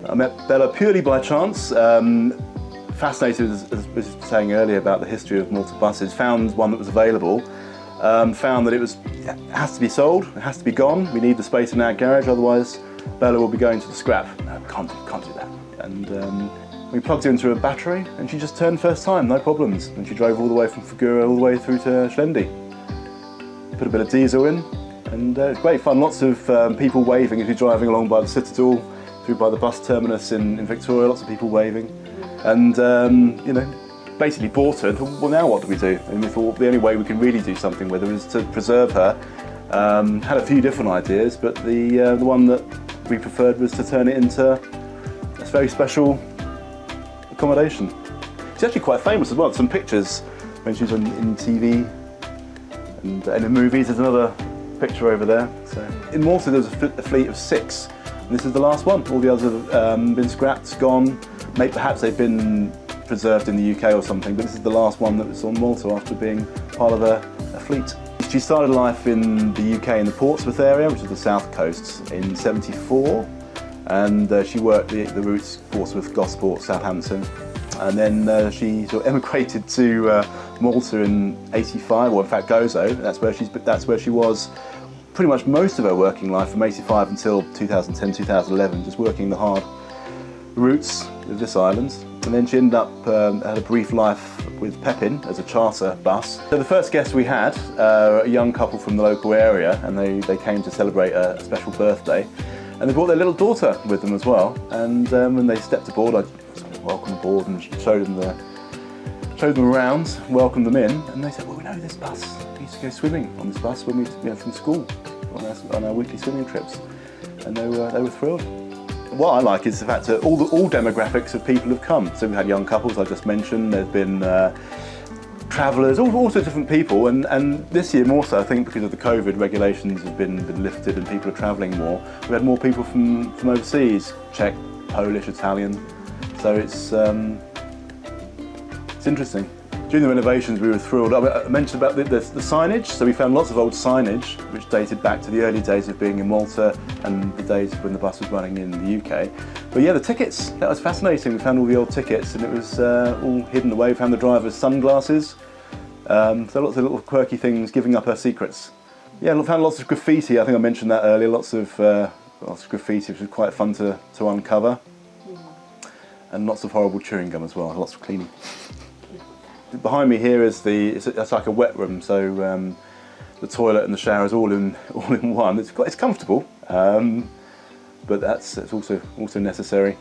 I met Bella purely by chance. Fascinated, as I was saying earlier, about the history of Malta buses. Found one that was available. Found that it has to be sold, it has to be gone. We need the space in our garage, otherwise Bella will be going to the scrap. No, can't do that. And we plugged her into a battery and she just turned first time, no problems. And she drove all the way from Fgura all the way through to Xlendi. Put a bit of diesel in and it's great fun. Lots of people waving as you're driving along by the Citadel, through by the bus terminus in Victoria, lots of people waving. And you know, basically bought her and thought, well, now what do we do? And we thought the only way we can really do something with her is to preserve her. Had a few different ideas, but the one that we preferred was to turn it into a very special accommodation. She's actually quite famous as well. Some pictures when she was in TV and in movies. There's another picture over there. So in Malta there was a fleet of 6, and this is the last one. All the others have been scrapped, gone. Maybe perhaps they've been preserved in the UK or something, but this is the last one that was on Malta after being part of a fleet. She started life in the UK in the Portsmouth area, which is the south coast, in '74, and she worked the routes Portsmouth, Gosport, Southampton, and then she sort of emigrated to Malta in '85, or in fact Gozo. That's where she was pretty much most of her working life, from '85 until 2010, 2011, just working the hard routes of this island. And then she ended up, had a brief life with Pepin as a charter bus. So the first guest we had, a young couple from the local area, and they came to celebrate a special birthday. And they brought their little daughter with them as well. And when they stepped aboard, I sort of welcomed them aboard and showed them around, welcomed them in. And they said, well, we know this bus. We used to go swimming on this bus when we from school, on our weekly swimming trips. And they were thrilled. What I like is the fact that all demographics of people have come. So we've had young couples, I just mentioned, there's been travellers, all sorts of different people, and this year more so, I think, because of the COVID regulations have been lifted and people are travelling more. We've had more people from overseas, Czech, Polish, Italian, so it's interesting. During the renovations we were thrilled. I mentioned about the signage, so we found lots of old signage which dated back to the early days of being in Malta and the days when the bus was running in the UK. But yeah, the tickets, that was fascinating. We found all the old tickets and it was all hidden away. We found the driver's sunglasses, so lots of little quirky things, giving up her secrets. Yeah, we found lots of graffiti. I think I mentioned that earlier, lots of graffiti, which was quite fun to uncover. And lots of horrible chewing gum as well, lots of cleaning. Behind me here is it's like a wet room, so the toilet and the shower is all in one. It's comfortable, but it's also necessary.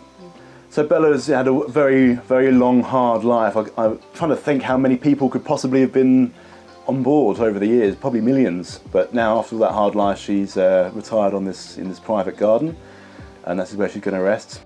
So Bella's had a very, very long, hard life. I'm trying to think how many people could possibly have been on board over the years, probably millions. But now, after all that hard life, she's retired in this private garden, and that's where she's going to rest.